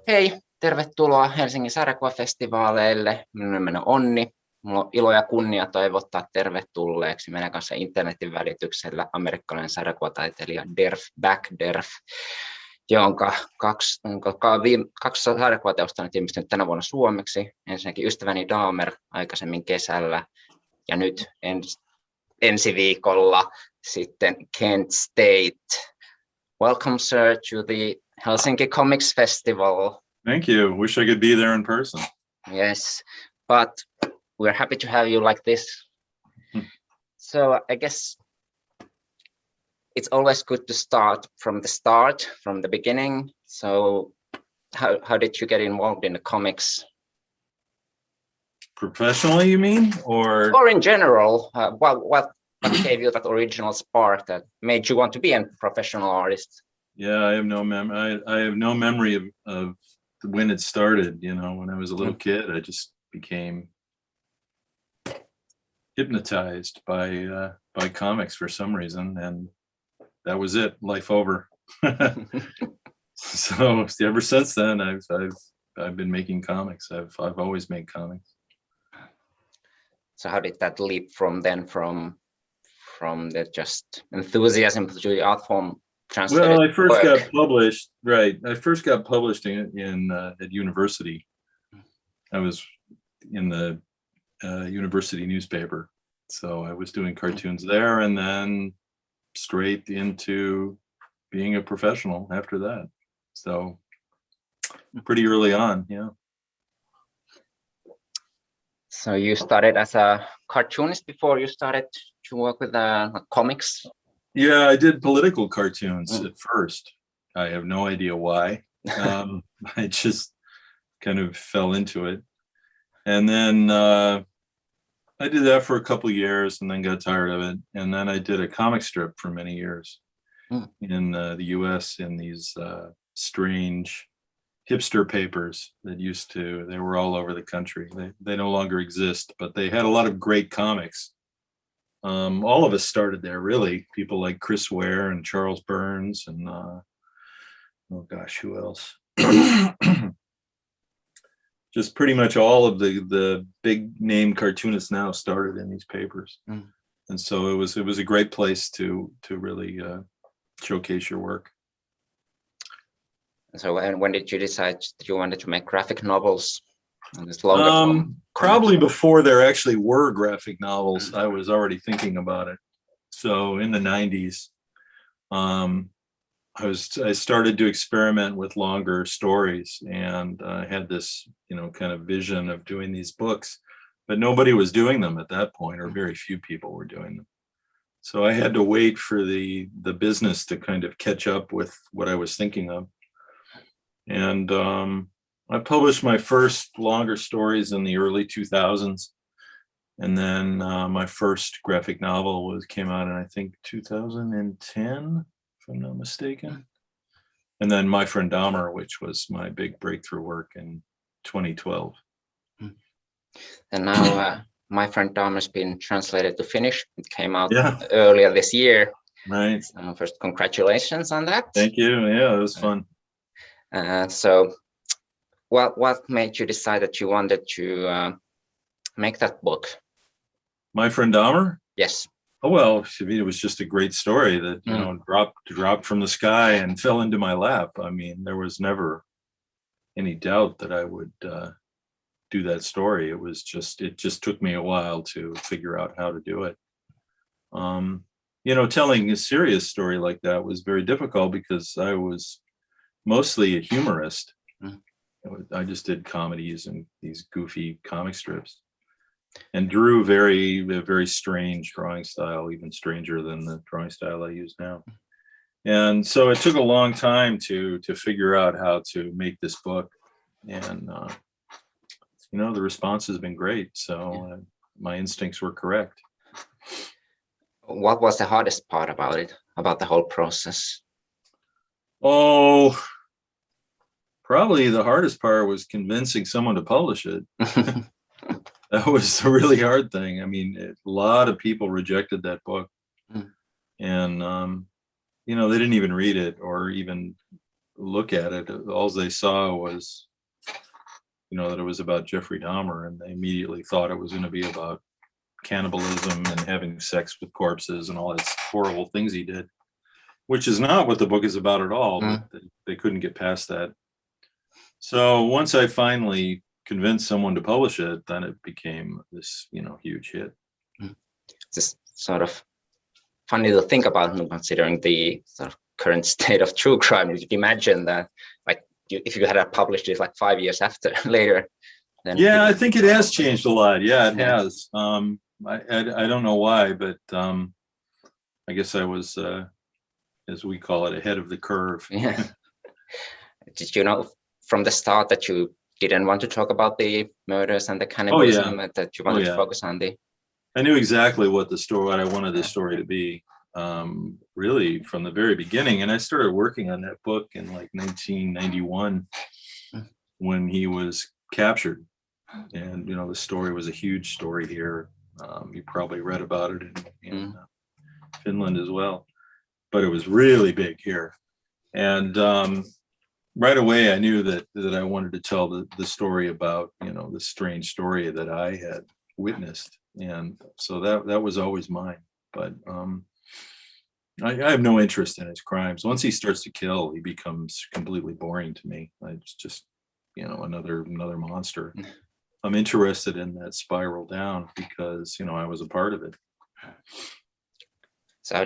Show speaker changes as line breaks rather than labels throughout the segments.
Hei, tervetuloa Helsingin sarjakuvafestivaaleille. Minun nimeni on Onni. Minulla on ilo ja kunnia toivottaa tervetulleeksi meidän kanssa internetin välityksellä amerikkalainen sarjakuvataiteilija Derf Backderf, jonka kaksi sarjakuvateosta on ilmestynyt tänä vuonna suomeksi. Ensinnäkin Ystäväni Dahmer aikaisemmin kesällä ja nyt ensi viikolla sitten Kent State. Welcome, sir, to the Helsinki Comics Festival.
Thank you. Wish I could be there in person.
Yes, but we're happy to have you like this. So I guess it's always good to start, from the beginning. So how did you get involved in the comics?
Professionally, you mean? Or
in general, what gave you that original spark that made you want to be a professional artist?
Yeah, I have no memory of when it started. You know, when I was a little kid, I just became hypnotized by comics for some reason, and that was it. Life over. So ever since then, I've been making comics. I've always made comics.
So how did that leap from the just enthusiasm to the art form?
Well, I first got published. Right, I first got published in at university. I was in the university newspaper, so I was doing cartoons there, and then straight into being a professional after that. So pretty early on, yeah.
So you started as a cartoonist before you started to work with comics?
Yeah, I did political cartoons at first. I have no idea why. I just kind of fell into it. And then I did that for a couple of years and then got tired of it. And then I did a comic strip for many years in the US in these strange hipster papers that they were all over the country. They no longer exist, but they had a lot of great comics. All of us started there, really. People like Chris Ware and Charles Burns and oh gosh, who else? Just pretty much all of the big name cartoonists now started in these papers. And so it was a great place to really showcase your work.
So when did you decide that you wanted to make graphic novels?
Probably before there actually were graphic novels, I was already thinking about it. So in the 90s, I started to experiment with longer stories, and I had this, kind of vision of doing these books, but nobody was doing them at that point, or very few people were doing them. So I had to wait for the business to kind of catch up with what I was thinking of. And I published my first longer stories in the early 2000s. And then my first graphic novel came out in, I think, 2010, if I'm not mistaken. And then My Friend Dahmer, which was my big breakthrough work in 2012.
And now My Friend Dahmer's been translated to Finnish. It came out earlier this year.
Right.
So first, congratulations on that.
Thank you. Yeah, it was fun.
So what made you decide that you wanted to make that book?
My Friend Dahmer?
Yes.
Oh, well, it was just a great story that, dropped from the sky and fell into my lap. I mean, there was never any doubt that I would do that story. It just took me a while to figure out how to do it. Telling a serious story like that was very difficult because I was mostly a humorist. I just did comedies and these goofy comic strips, and drew a very strange drawing style, even stranger than the drawing style I use now. And so it took a long time to figure out how to make this book. And, the response has been great. So my instincts were correct.
What was the hardest part about it, about the whole process?
Oh, probably the hardest part was convincing someone to publish it. That was a really hard thing. I mean, a lot of people rejected that book, and they didn't even read it or even look at it. All they saw was, that it was about Jeffrey Dahmer, and they immediately thought it was going to be about cannibalism and having sex with corpses and all these horrible things he did, which is not what the book is about at all. But they couldn't get past that. So once I finally convinced someone to publish it, then it became this, huge hit.
It's sort of funny to think about, considering the sort of current state of true crime. You could imagine that, like, if you had published it like 5 years later, then
I think it has changed a lot. Yeah, it has. I don't know why, but I guess I was, as we call it, ahead of the curve.
Yeah. Did you know from the start that you didn't want to talk about the murders and the cannibalism, that you wanted to focus on the...
I knew exactly what I wanted the story to be, really from the very beginning. And I started working on that book in like 1991 when he was captured. And, the story was a huge story here. You probably read about it in Finland as well, but it was really big here. And right away, I knew that I wanted to tell the story about, the strange story that I had witnessed. And so that was always mine. But I have no interest in his crimes. Once he starts to kill, he becomes completely boring to me. It's just, another monster. I'm interested in that spiral down because, I was a part of it.
So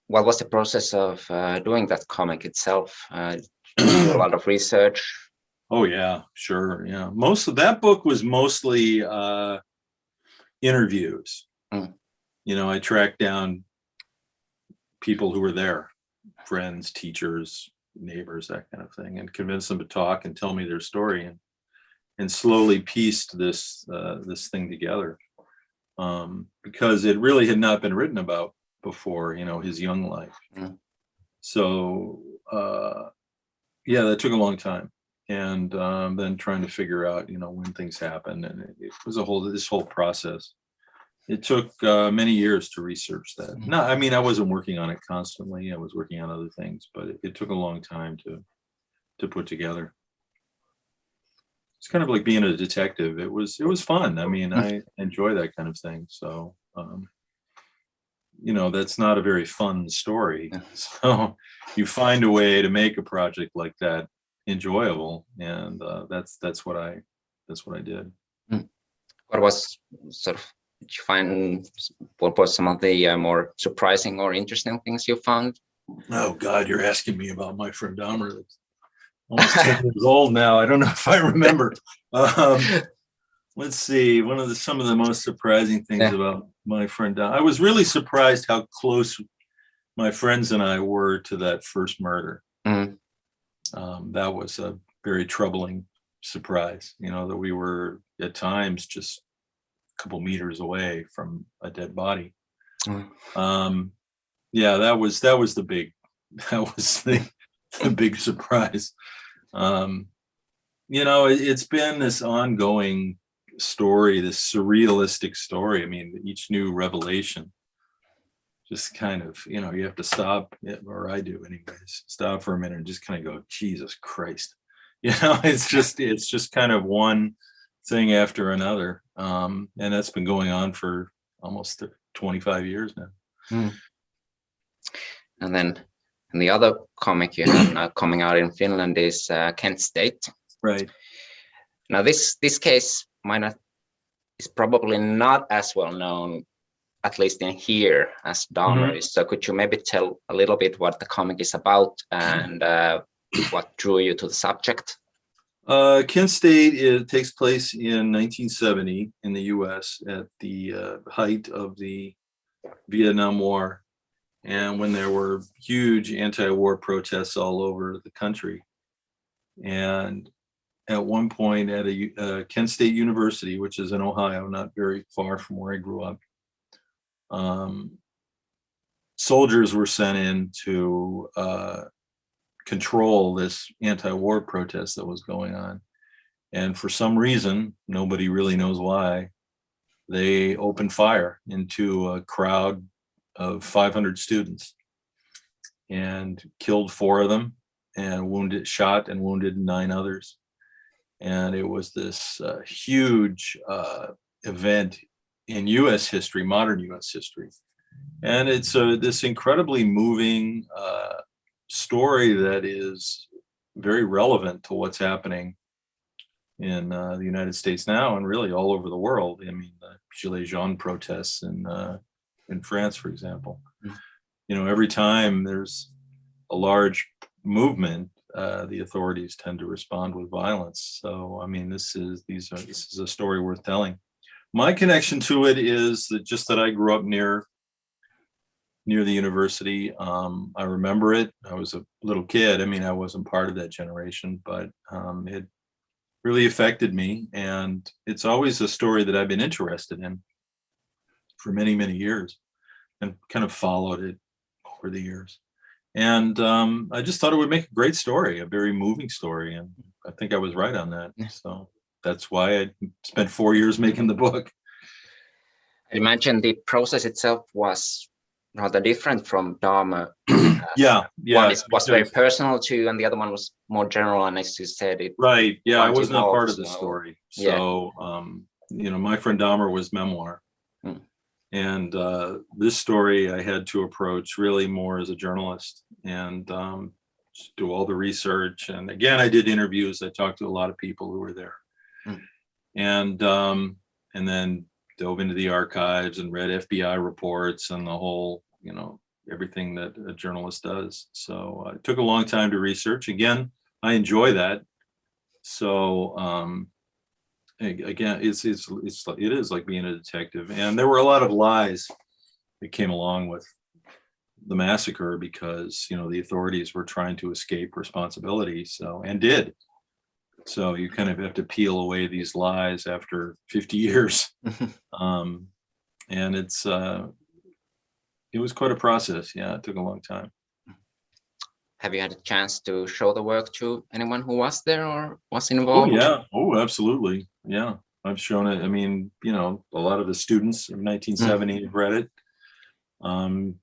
what was the process of doing that comic itself? Did you do a lot of research?
Oh, yeah, sure. Yeah. Most of that book was mostly interviews. I tracked down people who were there, friends, teachers, neighbors, that kind of thing, and convinced them to talk and tell me their story, and slowly pieced this thing together, because it really had not been written about before, his young life. So that took a long time, and then trying to figure out when things happen, and it was this whole process. It took many years to research that. No, I mean, I wasn't working on it constantly. I was working on other things, but it took a long time to put together. It's kind of like being a detective. It was fun. I mean, I enjoy that kind of thing. So, that's not a very fun story. So you find a way to make a project like that enjoyable, and that's what I did.
What was did you find, what was some of the more surprising or interesting things you found?
Oh God, you're asking me about my friend Dahmer. That's almost 10 years old now. I don't know if I remember. Let's see. Some of the most surprising things about my friend Dahmer. I was really surprised how close my friends and I were to that first murder. That was a very troubling surprise. That we were at times just a couple meters away from a dead body. That was the big surprise. It's been this ongoing story, this surrealistic story. I mean, each new revelation just kind of, you have to stop, or I do anyways, stop for a minute and just kind of go, Jesus Christ. It's just kind of one thing after another. And that's been going on for almost 25 years now.
And then the other comic you have now coming out in Finland is Kent State.
Right.
Now this case is probably not as well known, at least in here, as Dahmer is. So could you maybe tell a little bit what the comic is about and what drew you to the subject?
Kent State takes place in 1970 in the U.S. at the height of the Vietnam War, and when there were huge anti-war protests all over the country. And at one point at a Kent State University, which is in Ohio, not very far from where I grew up, soldiers were sent in to control this anti-war protest that was going on. And for some reason, nobody really knows why, they opened fire into a crowd of 500 students and killed 4 of them and shot and wounded 9 others. And it was this huge event in U.S. history, modern U.S. history. And it's this incredibly moving story that is very relevant to what's happening in the United States now and really all over the world. I mean, the Gilets jaunes protests in France, for example. You know, every time there's a large movement, the authorities tend to respond with violence. So, I mean, this is a story worth telling. My connection to it is that I grew up near the university. I remember it. I was a little kid. I mean, I wasn't part of that generation, but it really affected me. And it's always a story that I've been interested in for many, many years and kind of followed it over the years. And I just thought it would make a great story, a very moving story. And I think I was right on that. So that's why I spent 4 years making the book.
I imagine the process itself was rather different from Dahmer.
Yeah.
One was very personal to you, and the other one was more general. And as you said, it
right. Yeah, I wasn't a part of the story. So,
yeah.
My friend Dahmer was memoir. And this story I had to approach really more as a journalist and do all the research. And again, I did interviews. I talked to a lot of people who were there. And then dove into the archives and read FBI reports and the whole, everything that a journalist does. So it took a long time to research. Again, I enjoy that. So again, it is like being a detective. And there were a lot of lies that came along with the massacre because, the authorities were trying to escape responsibility. And did. So you kind of have to peel away these lies after 50 years. And it was quite a process. Yeah, it took a long time.
Have you had a chance to show the work to anyone who was there or was involved?
Oh, yeah. Oh, absolutely. Yeah. I've shown it. I mean, a lot of the students in 1970 have read it. And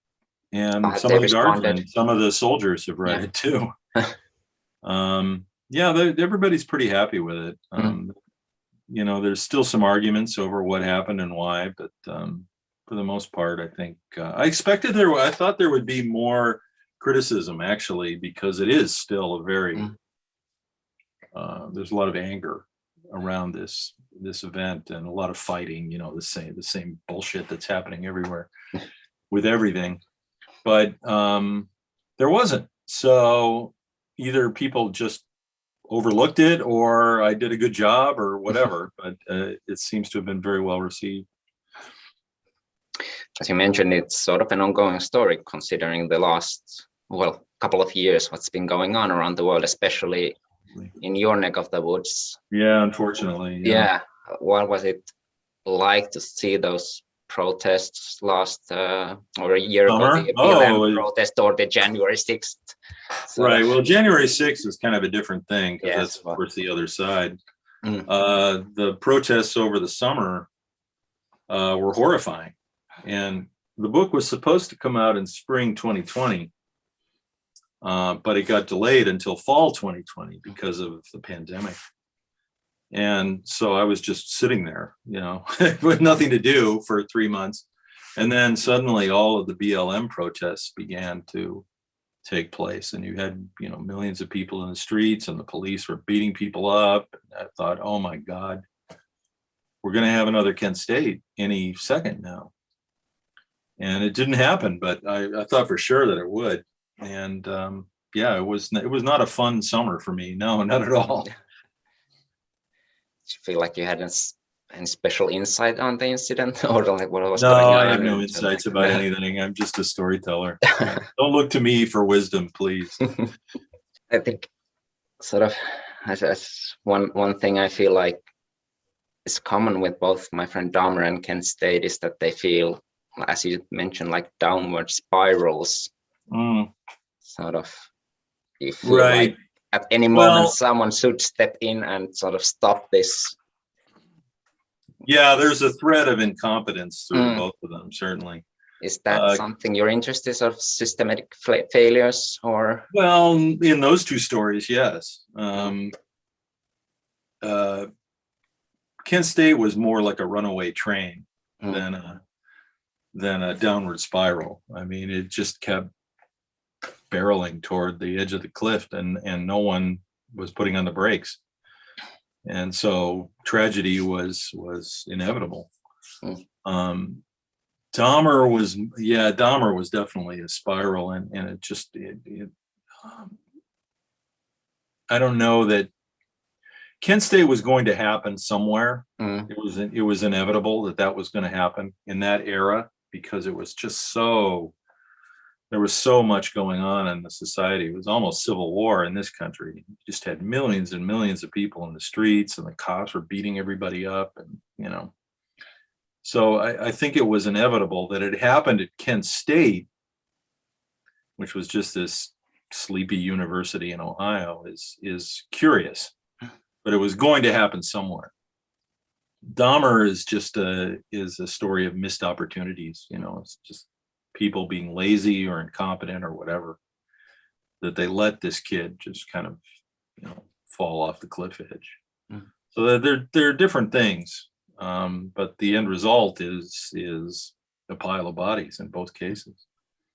some of the guards and some of the soldiers have read it too. Everybody's pretty happy with it. There's still some arguments over what happened and why, but for the most part, I think I thought there would be more criticism actually, because it is still a very there's a lot of anger around this event and a lot of fighting, the same bullshit that's happening everywhere with everything. But there wasn't. So either people just overlooked it or I did a good job or whatever, but it seems to have been very well received.
As you mentioned, it's sort of an ongoing story considering the last, couple of years, what's been going on around the world, especially in your neck of the woods.
Yeah, unfortunately.
Yeah. What was it like to see those protests last or a year ago, the BLM protest or the January 6th?
Right. Well, January 6th is kind of a different thing because that's, of course, the other side. The protests over the summer were horrifying. And the book was supposed to come out in spring 2020, but it got delayed until fall 2020 because of the pandemic. And so I was just sitting there, with nothing to do for 3 months. And then suddenly all of the BLM protests began to take place. And you had, millions of people in the streets and the police were beating people up. And I thought, oh my God, we're going to have another Kent State any second now. And it didn't happen, but I thought for sure that it would. And it was not a fun summer for me. No, not at all.
Did you feel like you had any special insight on the incident or like what was going on?
No, I have no insights about anything. I'm just a storyteller. Don't look to me for wisdom, please.
I think sort of as one thing I feel like is common with both my friend Dahmer and Kent State is that they feel, as you mentioned, like downward spirals. Sort of, you feel like at any moment someone should step in and sort of stop this?
Yeah, there's a thread of incompetence through both of them, certainly.
Is that something you're interested in, of systematic failures, or?
Well, in those two stories, yes. Kent State was more like a runaway train than a downward spiral. I mean, it just kept barreling toward the edge of the cliff, and no one was putting on the brakes. And so tragedy was inevitable. Dahmer was definitely a spiral, and it just I don't know that Kent State was going to happen somewhere. It was inevitable that was going to happen in that era, because it was just there was so much going on in the society. It was almost civil war in this country. You just had millions and millions of people in the streets, and the cops were beating everybody up, and So I think it was inevitable that it happened at Kent State, which was just this sleepy university in Ohio, is curious, but it was going to happen somewhere. Dahmer is just a story of missed opportunities. It's just people being lazy or incompetent or whatever, that they let this kid just kind of fall off the cliff edge. So they're different things, but the end result is a pile of bodies in both cases.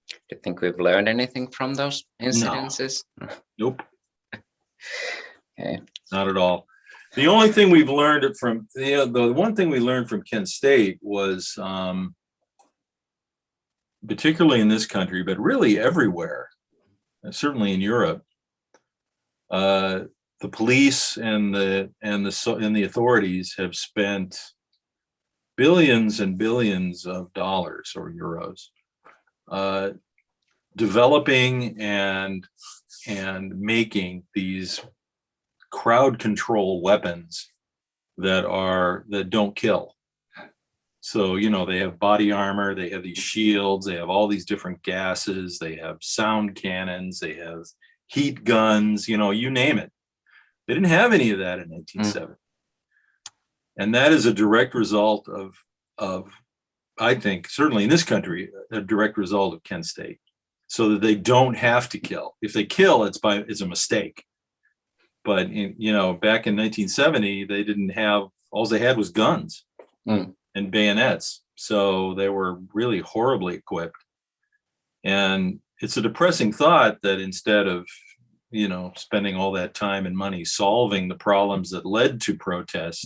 Do you think we've learned anything from those incidences?
No. Nope.
Okay.
Not at all. The only thing we've learned from the one thing we learned from Kent State was, particularly in this country, but really everywhere, certainly in Europe, the police and the authorities have spent billions and billions of dollars or euros developing and making these crowd control weapons that don't kill. So, they have body armor, they have these shields, they have all these different gases, they have sound cannons, they have heat guns, you name it. They didn't have any of that in 1970. And that is a direct result of, I think, certainly in this country, a direct result of Kent State, so that they don't have to kill. If they kill, it's a mistake. But back in 1970, they didn't have, all they had was guns and bayonets. So they were really horribly equipped. And it's a depressing thought that instead of, spending all that time and money solving the problems that led to protests,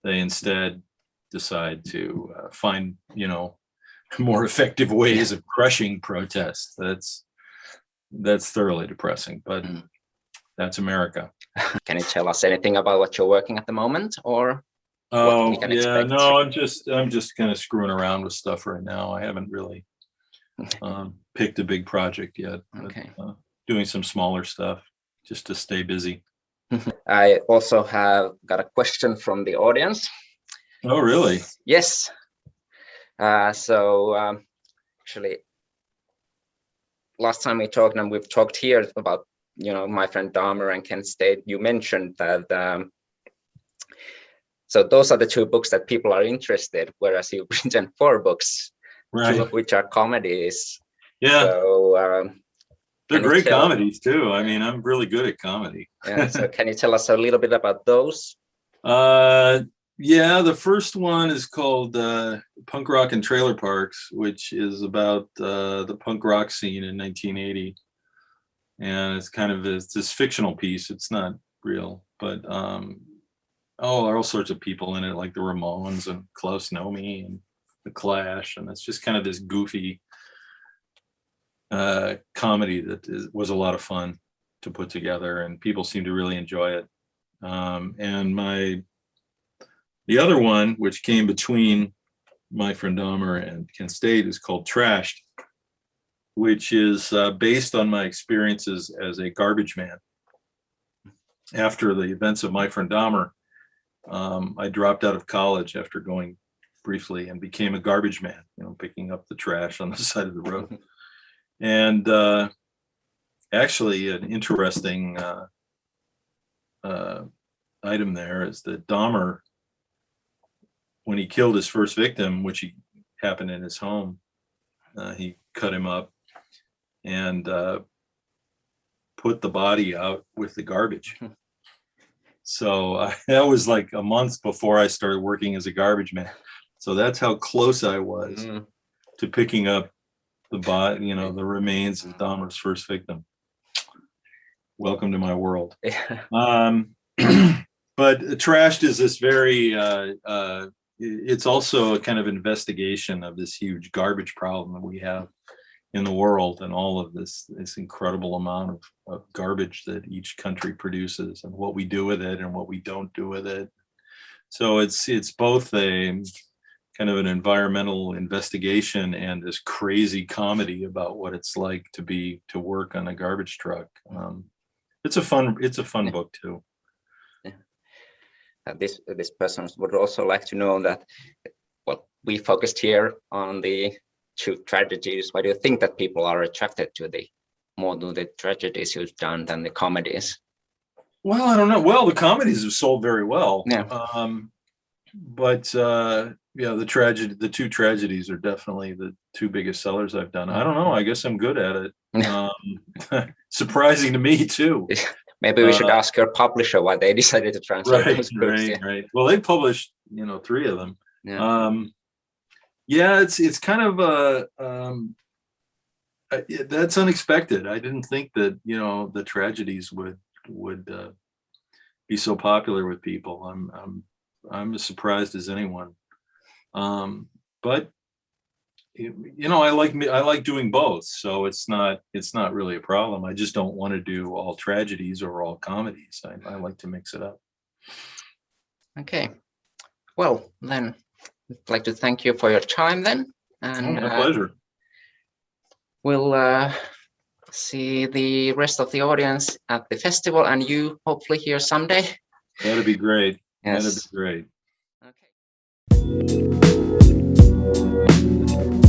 they instead decide to find, more effective ways of crushing protests. That's thoroughly depressing, but that's America.
Can you tell us anything about what you're working at the moment, or what we can expect?
No, I'm just kind of screwing around with stuff right now. I haven't really picked a big project yet.
Okay.
But, doing some smaller stuff just to stay busy.
I also have got a question from the audience.
Oh, really?
Yes. Actually, last time we talked, and we've talked here about, my friend Dahmer and Kent State, you mentioned that, so those are the two books that people are interested, whereas you've written 4 books,
right,
2 of which are comedies.
Yeah.
So,
they're great comedies too. I mean, I'm really good at comedy.
Yeah. So can you tell us a little bit about those?
Yeah, the first one is called Punk Rock in Trailer Parks, which is about the punk rock scene in 1980. And it's kind of this fictional piece. It's not real, but all sorts of people in it, like the Ramones and Klaus Nomi and the Clash. And it's just kind of this goofy comedy that was a lot of fun to put together, and people seem to really enjoy it. And the other one, which came between my friend Dahmer and Kent State, is called Trashed, which is based on my experiences as a garbage man. After the events of my friend Dahmer, I dropped out of college after going briefly and became a garbage man, picking up the trash on the side of the road. And actually, an interesting item there is that Dahmer, when he killed his first victim, which happened in his home, he cut him up and put the body out with the garbage. So that was like a month before I started working as a garbage man. So that's how close I was to picking up the body, the remains of Dahmer's first victim. Welcome to my world. But Trashed is this very, it's also a kind of investigation of this huge garbage problem that we have in the world, and all of this incredible amount of garbage that each country produces, and what we do with it and what we don't do with it. So it's both a kind of an environmental investigation and this crazy comedy about what it's like to work on a garbage truck. It's a fun book too.
This person would also like to know that, well, we focused here on the two tragedies. Why do you think that people are attracted to the tragedies you've done than the comedies?
Well, I don't know. Well, the comedies have sold very well.
Yeah.
But the two tragedies are definitely the two biggest sellers I've done. I don't know. I guess I'm good at it. Surprising to me too.
Maybe we should ask your publisher why they decided to translate those books.
Right. Well, they published, 3 of them. Yeah. It's kind of that's unexpected. I didn't think that the tragedies would be so popular with people. I'm as surprised as anyone. But I like doing both, so it's not really a problem. I just don't want to do all tragedies or all comedies. I like to mix it up.
Okay. Well, then I'd like to thank you for your time then. And
my pleasure.
We'll see the rest of the audience at the festival, and you hopefully here someday.
That'd be great.
Yes.
That'd be great.
Okay.